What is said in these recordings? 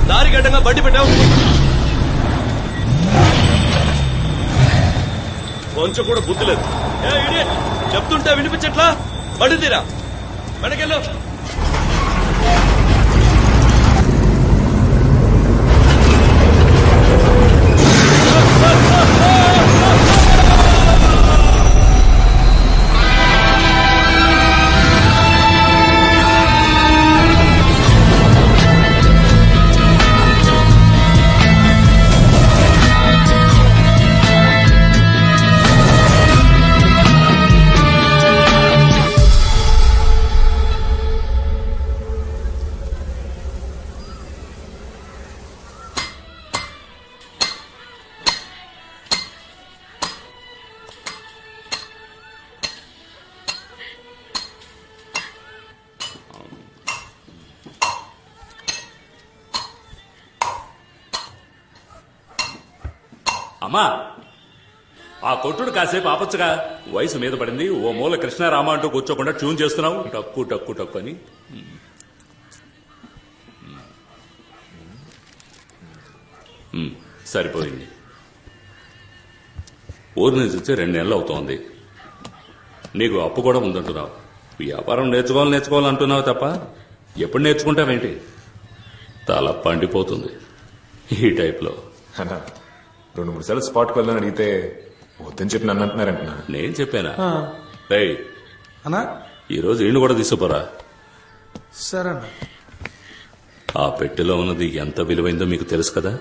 దారి గడ్డంగా బండి పెట్టావు, కొంచెం కూడా బుద్ధి లేదు. చెప్తుంటే వినిపించట్లా? బండి తీరా, వెనకెళ్ళు. అమ్మా, ఆ కొట్టుడు కాసేపు ఆపచ్చుగా. వయసు మీద పడింది, ఓ మూల కృష్ణారామ అంటూ కూర్చోకుండా ట్యూన్ చేస్తున్నావు. టక్కు టక్కు టక్కు అని. సరిపోయింది. ఊరి నుంచి వచ్చి 2 నెలలు అవుతోంది. నీకు అప్పు కూడా ఉందంటున్నావు. వ్యాపారం నేర్చుకోవాలంటున్నావు తప్ప ఎప్పుడు నేర్చుకుంటావేంటి? తల పండిపోతుంది ఈ టైప్లో. 2-3 సార్లు స్పాట్కి వెళ్ళని అడిగితే వద్దని చెప్పి నన్ను అంటున్నారంటున్నా. నేను చెప్పానా? రేయ్ అన్నా, ఈరోజు ఈయన కూడా తీసుకుపోరా. సరే. ఆ పెట్టెలో ఉన్నది ఎంత విలువైందో మీకు తెలుసు కదా.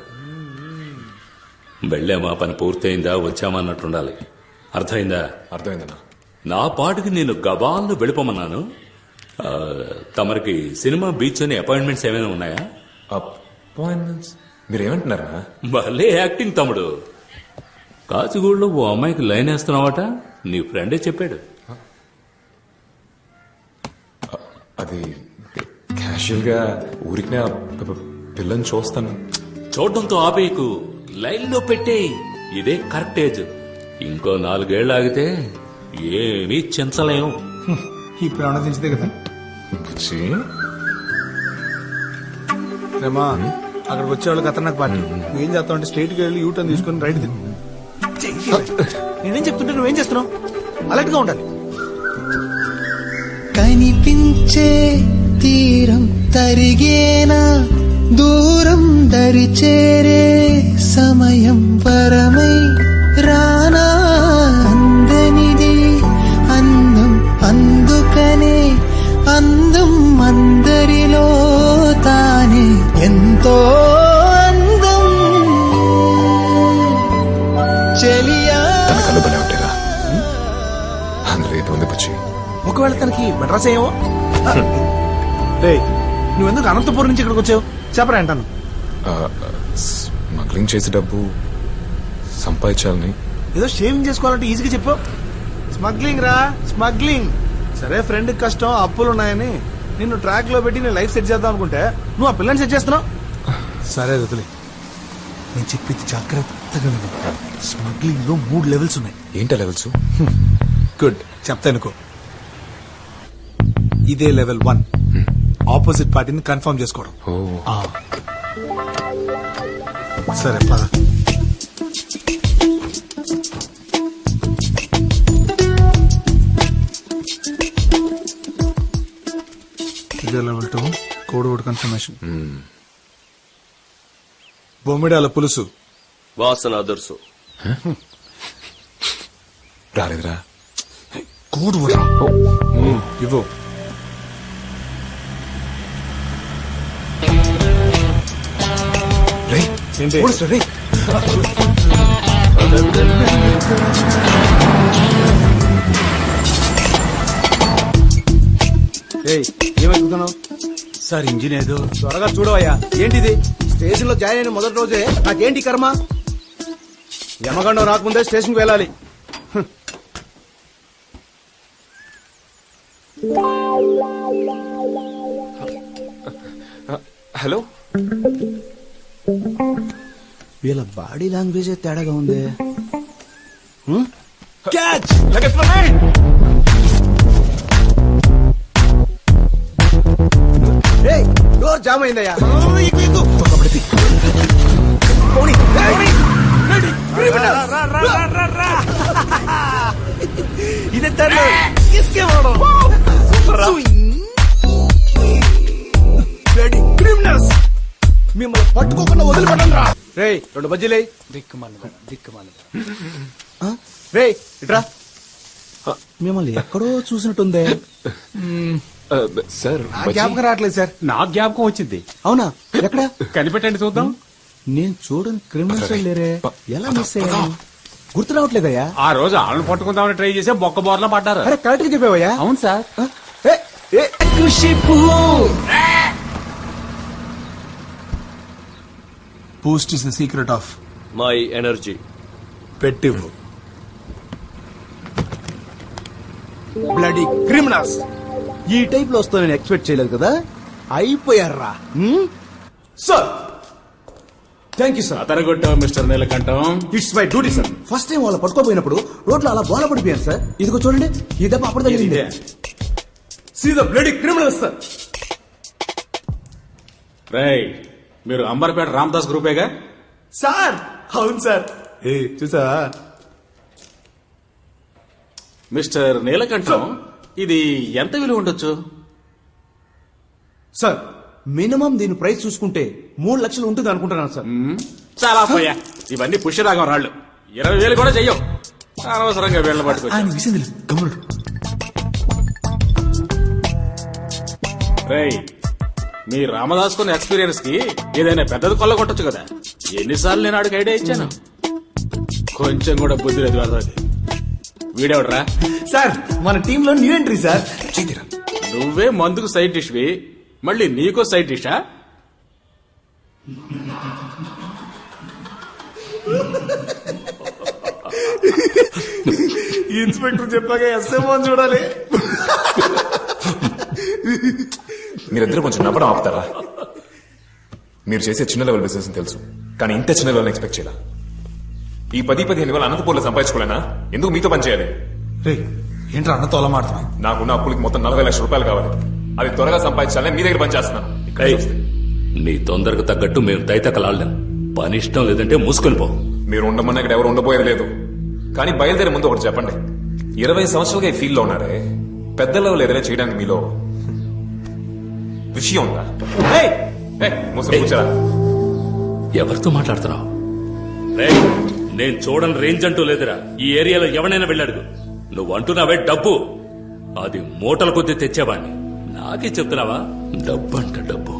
వెళ్ళామా, పని పూర్తయిందా, వచ్చామా అన్నట్టుండాలి. అర్థమైందా? అర్థమైందన్నా. నా పాటుకి నేను గబాల్లో వెళ్ళిపోమన్నాను. తమరికి సినిమా, బీచ్ అని అపాయింట్మెంట్స్ ఏమైనా ఉన్నాయా? అపాయింట్మెంట్స్ మీరేమంటున్నారా? భలే యాక్టింగ్ తమ్ముడు. కాచిగూడలో ఓ అమ్మాయికి లైన్ వేస్తున్నావట, నీ ఫ్రెండే చెప్పాడు. అది క్యాషువల్ గా ఊరికి పిల్లని చూస్తాను. చూడడంతో ఆపేయకు, లైన్లో పెట్టే. ఇదే కరెక్ట్ ఏజ్. ఇంకో 4 ఏళ్ళు ఆగితే ఏమీ చించలేము. ఇప్పుడు ఏమన్నా దించితే కదా. రేమా, అక్కడికి వచ్చేవాళ్ళు ఖతర్నాక్ పార్టీ. నువ్వేం చేస్తావు అంటే స్ట్రైట్ గా వెళ్ళి యూటర్న్ తీసుకుని రైట్ తిను. నేనేం చెప్తుంటే నువ్వేం చేస్తున్నావు? అలర్ట్ గా ఉండాలి. కనిపించే తీరం తరిగేనా, దూరం దరి చేరే సమయం పరమై రానా, అందనిది అందం, అందుకనే అందం అందరిలో తానే ఎంతో అందం. చెలియా ఒకవేళ తనకి మెడ్రాస్ అయ్యావో. రే, నువ్వెందుకు అనంతపురం నుంచి ఇక్కడికి వచ్చావు? చెప్పరా అంటాను. స్మగ్లింగ్ చేసే డబ్బు సంపాదించాలని. ఏదో షేవింగ్ చేసుకోవాలంటే ఈజీగా చెప్పు. స్మగ్లింగ్ రా, స్మగ్లింగ్. సరే, ఫ్రెండ్ కష్టం, అప్పులున్నాయని నిన్ను ట్రాక్ లో పెట్టి నేను లైఫ్ సెట్ చేద్దాం అనుకుంటే నువ్వు ఆ పిల్లని సెట్ చేస్తున్నావు. సరే వదిలే, నేను చెప్పింది జాగ్రత్తగా విను. స్మగ్లింగ్ లో 3 లెవెల్స్ ఉన్నాయి. ఏంటా లెవెల్స్? గుడ్, చెప్తా అనుకో. ఇదే లెవెల్ 1, ఆపోజిట్ పార్టీని కన్ఫర్మ్ చేసుకోవడం. సరే పద. ఇదే లెవెల్ 2, కోడ్ వర్డ్ కన్ఫర్మేషన్. బొమ్మిడాల పులుసు వాసన అదర్సు. రాలేదురా. కోడ్ వర్డ్ ఇవ్వు. ఏమవుతున్నావు సార్? ఇంజిన్ ఏదో. త్వరగా చూడవయ్యా. ఏంటిది? స్టేషన్ లో జాయిన్ అయిన మొదటి రోజే నాకేంటి కర్మ? యమగండం రాకముందే స్టేషన్ కు వెళ్ళాలి. హలో, వీళ్ళ బాడీ లాంగ్వేజ్ తేడాగా ఉంది. క్యాచ్. డోర్ జామ్ అయిందయ్యా. ఇదే క్రిమినల్స్ మిమ్మల్ని పట్టుకోకుండా వదిలిపెట్టండి రా. రే 2 బజ్జీలే. దిక్కుమాలి రే ఇట్రా. మిమ్మల్ని ఎక్కడో చూసినట్టుందే. సార్ జ్ఞాపకం రావట్లేదు సార్. నా జ్ఞాపకం వచ్చింది. అవునా? ఎక్కడ కనిపెట్టండి చూద్దాం. నేను చూడని క్రిమినల్స్ లేరే. ఎలా మిస్ అయ్యా? గుర్తు రావట్లేదయ్యా. ఆ రోజు ఆళ్ళని పట్టుకుందామని ట్రై చేసి బొక్క బోర్లా పడ్డారు. అరే కరెక్ట్ గా చెప్పావయ్యా. అవును sir. Boost is the secret of my energy. పెట్టివ్ బ్లడీ క్రిమినల్స్. ఈ టైప్ లో వస్తా నేను ఎక్స్పెక్ట్ చేయలేదు కదా. అయిపోయారా సార్? Thank you sir. అతరగొట్టావు mister Neelakantam. It's my duty sir. First time వాళ్ళ పట్టుకోపోయినప్పుడు రోడ్లో అలా బోల పడిపోయాను సార్. ఇదిగో చూడండి, ఈ దెబ్బ అప్పుడు తగిలింది. See the bloody criminals sir. రేయ్, మీరు అంబర్పేట రామదాస్ గ్రూపేగా? సార్ అవును సార్. చూసా మిస్టర్ నీలకంఠం, ఇది ఎంత విలువ ఉండొచ్చు? సార్ మినిమం దీని ప్రైస్ చూసుకుంటే 3 లక్షలు ఉంటుంది అనుకుంటున్నాను సార్. చాలా పోయా, ఇవన్నీ పుష్యరాగం రాళ్ళు. 20,000 కూడా చెయ్యవు. అనవసరంగా వీళ్ళ పట్టుకొచ్చి. రేయ్, మీ రామదాస్ కొన్న ఎక్స్పీరియన్స్ కి ఏదైనా పెద్దది కొల్లగొట్టచ్చు కదా. ఎన్నిసార్లు నేను ఆడికి ఐడియా ఇచ్చాను. కొంచెం కూడా బుద్ధి లేదు వాళ్ళకి. వీడెవడరా? సార్ మన టీమ్ లో న్యూ ఎంట్రీ సార్. నువ్వే మందుకు సైడ్ డిష్వి, మళ్ళీ నీకో సైడ్ డిషా? ఇన్స్పెక్టర్ చెప్పాక ఎస్ఎంఓ చూడాలి. మీరిద్దరు కొంచెం నవ్వడం ఆపుతారా? మీరు చేసే చిన్న లెవెల్ బిజినెస్ తెలుసు, కానీ ఇంత చిన్న లెవెల్ ఎక్స్పెక్ట్ చేయాల. ఈ 10-15 వేల అనంతపూర్లో సంపాదించుకోలేనా? ఎందుకు మీతో పని చేయాలి? ఏంట్రా అన్నతో అలా మాట్లాడుతున్నావు? నాకున్న అప్పులకి మొత్తం 40 లక్షల రూపాయలు కావాలి. అది త్వరగా సంపాదించాలని మీ దగ్గర పని చేస్తున్నాను. నీ తొందరకు తగ్గట్టు మేము తైతకలాడలేం. పని ఇష్టం లేదంటే మూసుకొని పో. మీరు ఉండమన్నా ఇక్కడ ఎవరు ఉండబోయేది లేదు. కానీ బయలుదేరే ముందు ఒకటి చెప్పండి. 20 సంవత్సరాలుగా ఈ ఫీల్డ్ లో ఉన్నారే, పెద్ద లెవెల్ ఏదైనా చేయడానికి మీలో విషయం ఉందా? ముసలి కూర్చోరా. ఎవరితో మాట్లాడుతున్నావు? నేను చూడని రేంజ్ అంటూ లేదురా. ఈ ఏరియాలో ఎవరైనా వెళ్ళాడు. నువ్వు అంటున్నావే డబ్బు, అది మూటల కొద్దీ తెచ్చేవాడిని. నాకే చెప్తున్నావా? డబ్బు అంట డబ్బు.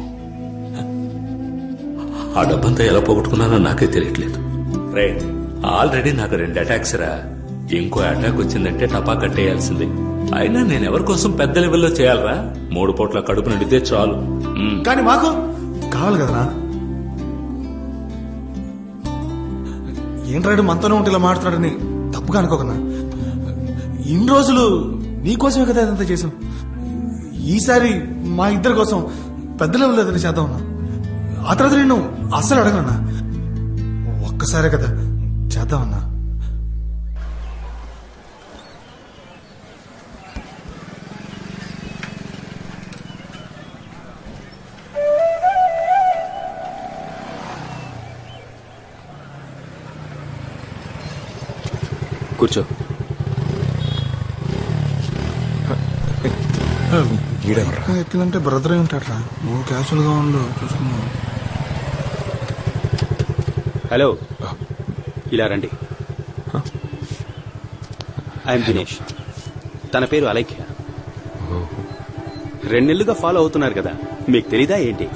ఆ డబ్బంతా ఎలా పోగొట్టుకున్నానో నాకే తెలియట్లేదు. రే, ఆల్రెడీ నాకు 2 అటాక్స్ రా. ఇంకో అటాక్ వచ్చిందంటే టపా కట్టేయాల్సిందే. అయినా నేను ఎవరి కోసం పెద్ద లెవెల్లో చేయాలరా? 3 పూట్ల కడుపు నిండితే చాలు. కానీ మాకు కావాలి కదరా. ఏంట్రాడు మనతోనే ఉంటే ఇలా మాట్లాడని తప్పుగా అనుకోకన్నా. ఇన్ని రోజులు నీకోసమే కదా ఇదంతా చేసాం. ఈసారి మా ఇద్దరి కోసం పెద్ద లెవెల్ ఏదైనా చేద్దాం అన్నా. ఆ తర్వాత నేను అస్సలు అడగనన్నా. ఒక్కసారే కదా చేద్దామన్నా. కూర్చో. ఎత్తినంటే బ్రదర్ ఉంటాడ్రా. నువ్వు క్యాజువల్ గా ఉండు, చూసుకున్నావు. హలో, ఇలా రండి. ఐఎమ్ దినేష్. తన పేరు అలైఖ్య. 2 నెలలుగా ఫాలో అవుతున్నారు కదా, మీకు తెలీదా ఏంటి?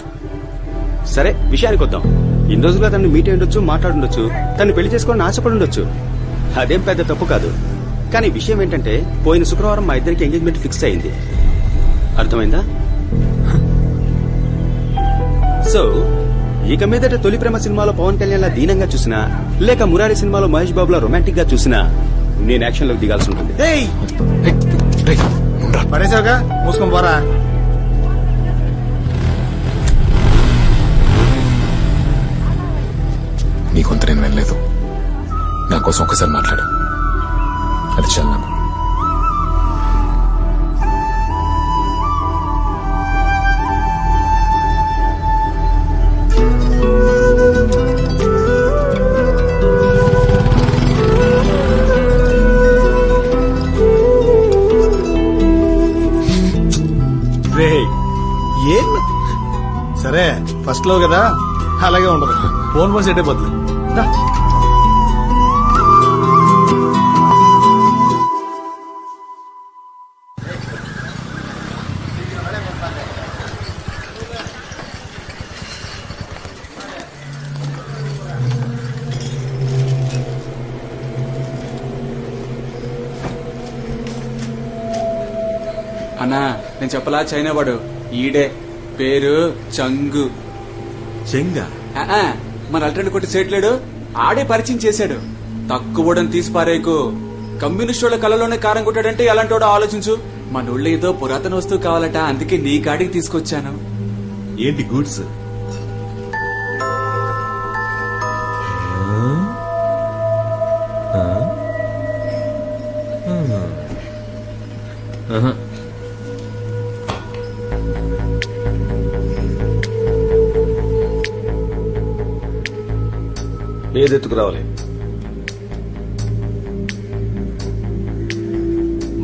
సరే, విషయానికి వద్దాం. ఇన్ని రోజులుగా తను మీట్ అయి ఉండొచ్చు, మాట్లాడుండొచ్చు, తను పెళ్లి చేసుకోవాలని ఆశపడి ఉండొచ్చు. అదేం పెద్ద తప్పు కాదు. కానీ విషయం ఏంటంటే, పోయిన శుక్రవారం మా ఇద్దరికి ఎంగేజ్మెంట్ ఫిక్స్ అయింది. అర్థమైందా? సో ఇక మీదట తొలి ప్రేమ సినిమాలో పవన్ కళ్యాణ్ లా దీనంగా చూసినా, లేక మురారి సినిమాలో మహేష్ బాబులా రొమాంటిక్ గా చూసినా, నేను యాక్షన్ లోకి దిగాల్సి ఉంటుంది. పడేసావుగా, మూసుకొని పోరా. నీ కొంత నేను వినలేదు. నా కోసం ఒకసారి మాట్లాడు. అది చాలు నాకు. రే ఏం సరే ఫస్ట్ లో కదా అలాగే ఉండదు. ఫోన్ సెట్ అయిపోతుంది. రా. అన్నా నేను చెప్పలా చైనా వాడు ఈడే పేరు చంగు. చెంగా మన అల్టర్నేట్ కొట్టి సేట్లేడు ఆడే పరిచయం చేశాడు. తక్కువడని తీసి పారేకు. కమ్యూనిస్ట్ వాళ్ళ కళలోనే కారం కొట్టాడంటే ఎలాంటి వాడో ఆలోచించు. మన ఊళ్ళో ఏదో పురాతన వస్తువు కావాలట, అందుకే నీ కాడికి తీసుకొచ్చాను. ఏంటి గూడ్స్? ఏదెత్తుకు రావాలి?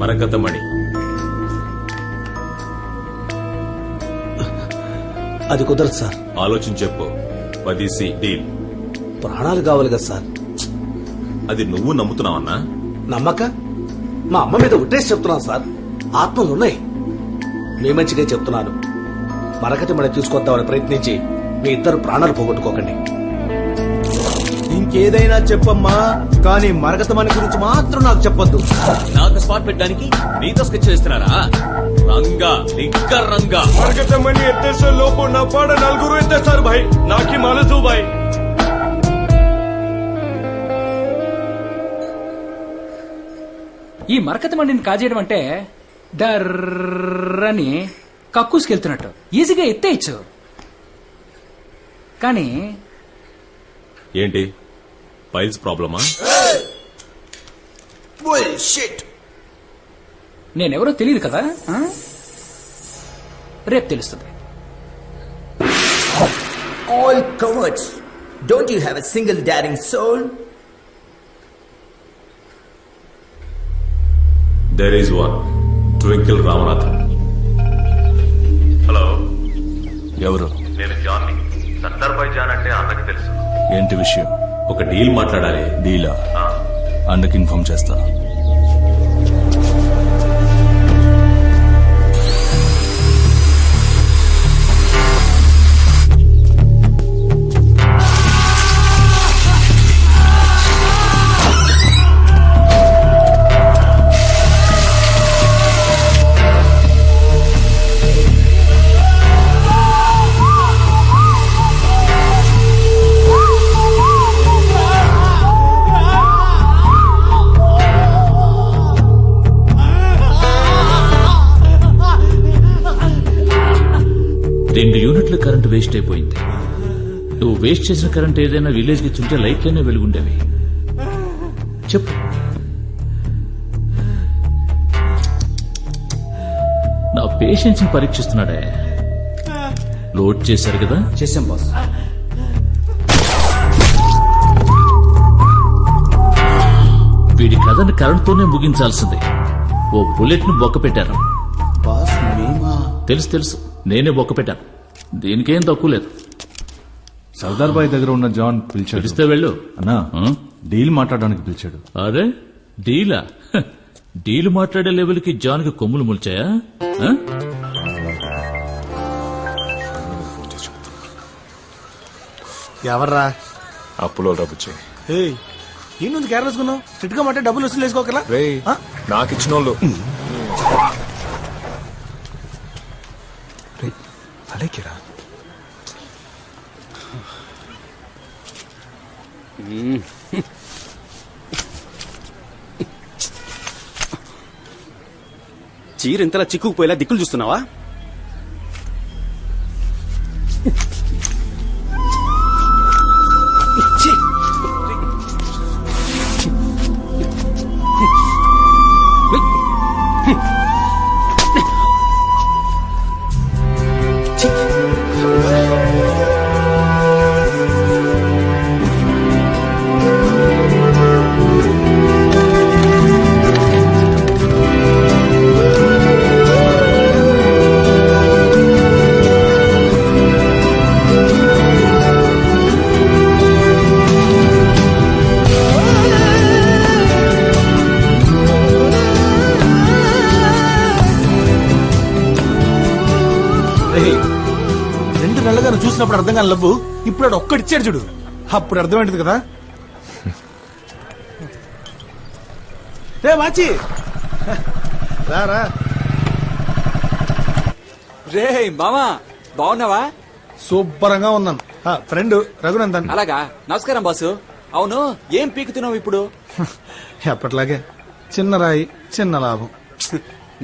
మరకతమణి. అది కుదరదు సార్. ఆలోచించి చెప్పు. 10 డీల్. ప్రాణాలు కావాలి కదా సార్. అది నువ్వు నమ్ముతున్నావన్నా? నమ్మక మా అమ్మ మీద ఉట్టేసి చెప్తున్నాను సార్. ఆత్మలున్నాయి. మీ మంచిగా చెప్తున్నాను. మరకతి మళ్ళీ తీసుకొద్దామని ప్రయత్నించి మీ ఇద్దరు ప్రాణాలు పోగొట్టుకోకండి. ఇంకేదైనా చెప్పమ్మా, కానీ మరకతమణి గురించి మాత్రం నాకు చెప్పొద్దు. నాకు స్పాట్ పెట్టడానికి నీతో స్కెచ్ చేస్తున్నారా? రంగా దిగ్గర్ రంగా. మరకతమణి ఎత్తేసే లోపు నా పాడ నలుగురు ఎత్తేస్తారు భాయ్. నాకి మనసు భాయ్. ఈ మరకత మండిని కాజేయడం అంటే డర్రని కక్కుసుకెళ్తున్నట్టు ఈజీగా ఎత్తేయచ్చు. కానీ ఏంటి పైల్స్ ప్రాబ్లమా? నేనెవరో తెలియదు కదా, రేపు తెలుస్తుంది. All cowards. Don't you have a single daring soul? There is one. Twinkle Ramanathan. Hello, ఎవరు? నేను జాన్ని. సర్దార్బాయ్ జాన్ అంటే అన్నకి తెలుసు. ఏంటి విషయం? ఒక డీల్ మాట్లాడాలి. డీలా? అన్నకి ఇన్ఫార్మ్ చేస్తా. యూనిట్ల కరెంట్ వేస్ట్ అయిపోయింది. నువ్వు వేస్ట్ చేసిన కరెంట్ ఏదైనా విలేజ్ కి చుంటే లైట్లనే వెలుగుండేవి. చెప్పు. నా పేషెన్స్ ని పరీక్షిస్తున్నాడే. లోడ్ చేశారు కదా? చేసాం బాస్. వీడి కథని కరెంట్తోనే ముగించాల్సిందే. ఓ బుల్లెట్ ను బొక్క పెట్టారు. బాస్ మేమా? తెలుసు తెలుసు, నేనే బొక్క పెట్టాను. దీనికేం తక్కువ లేదు. సర్దార్ బాయ్ దగ్గర ఉన్న జాన్ పిలిచాడు. పిలిస్తే వెళ్ళు అన్నా. డీల్ మాట్లాడడానికి పిలిచాడు. అరే డీలా? డీల్ మాట్లాడే లెవెల్కి జాన్ కి కొమ్ములు ముల్చాయా? ఎవర్రా? అప్పులో రబ్బుచ్చే. ఏంటి కేర్లెస్ కొన్నావు? చిట్టుగా మాట డబ్బులు వసూలు వేసుకోకరా? నాకు ఇచ్చిన వాళ్ళు అలాగేరా. చీర ఇంతలా చిక్కుకుపోయేలా దిక్కులు చూస్తున్నావా? చూసినప్పుడు అర్థం కాని లవ్వు ఇప్పుడు వాడు ఒక్కడిచ్చాడు చూడు, అప్పుడు అర్థమైంది కదా. రే మాచి రా. రే మామా బాగున్నావా? సూపరంగా ఉన్నాను. ఫ్రెండ్ రఘునందన్. అలాగా, నమస్కారం బాసు. అవును, ఏం పీకుతున్నావు ఇప్పుడు? ఎప్పట్లాగే చిన్న రాయి చిన్న లాభం.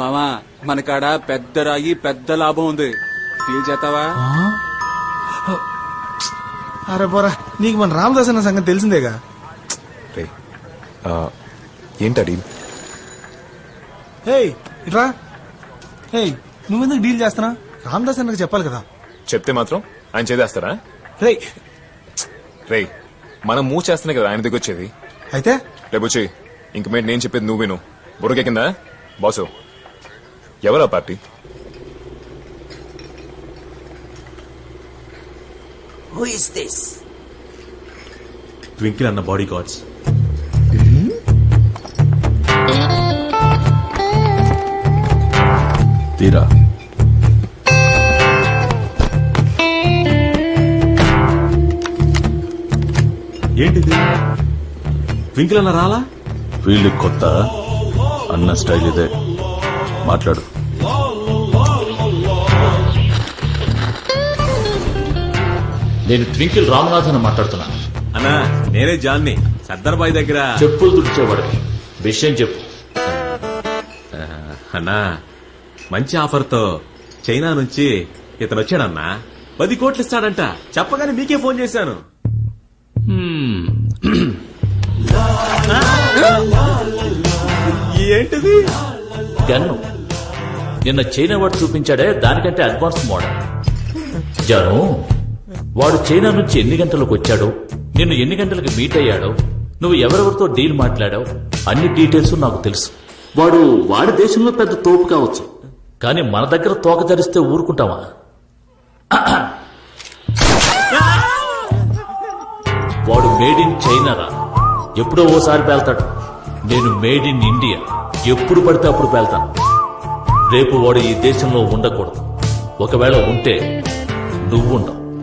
మామా మన కాడ పెద్ద రాయి పెద్ద లాభం ఉంది, ఫీల్ చేస్తావా? అరే పోరా, నీకు మన రామదాస్ అన్న సంగతి తెలిసిందేగా. రే ఏంటా డీల్? ఏయ్ ఇట్రా. ఏయ్ నువ్వెందుకు డీల్ చేస్తున్నా? రామదాస్ అన్నకు చెప్పాలి కదా. చెప్తే మాత్రం ఆయన చేదేస్తారా? రే రే మనం మూవ్ చేస్తేనే కదా ఆయన దగ్గర వచ్చేది. అయితే రేపొచ్చి ఇంక మీద నేను చెప్పేది నువ్వు విను. బుర్రకే కింద బాసు. ఎవరా party? Who is this? Twinkle అన్న బాడీ గార్డ్స్. తీరా ఏంటిది? ట్వింకిల్ అన్న రాలా? వీళ్ళు కొత్త అన్న స్టైల్ ఇదే. మాట్లాడు. నేను ట్వింకిల్ రామనాథన్ మాట్లాడుతున్నా. అన్నా నేనే జాన్ని, సర్దార్ బాయ్ దగ్గర చెప్పులు తుడిచేవాడివి. విషయం చెప్పు. అన్నా మంచి ఆఫర్తో చైనా నుంచి ఇతను వచ్చాడన్నా. 10 కోట్లు ఇస్తాడంట. చెప్పగానే మీకే ఫోన్ చేశాను. ఏంటిది? గన్ను నిన్న చైనా వాడు చూపించాడే, దానికంటే అడ్వాన్స్ మోడల్. జాను, వాడు చైనా నుంచి ఎన్ని గంటలకు వచ్చాడో, నిన్ను ఎన్ని గంటలకు మీట్ అయ్యాడో, నువ్వు ఎవరెవరితో డీల్ మాట్లాడావు, అన్ని డీటెయిల్స్ నాకు తెలుసు. వాడి దేశంలో పెద్ద తోపు కావచ్చు, కానీ మన దగ్గర తోక ధరిస్తే ఊరుకుంటావా? వాడు మేడ్ ఇన్ చైనా రా. ఎప్పుడో ఓసారి పేల్తాడు. నేను మేడ్ ఇన్ ఇండియా. ఎప్పుడు పడితే అప్పుడు పేల్తాను. రేపు వాడు ఈ దేశంలో ఉండకూడదు. ఒకవేళ ఉంటే నువ్వు ఉండవు.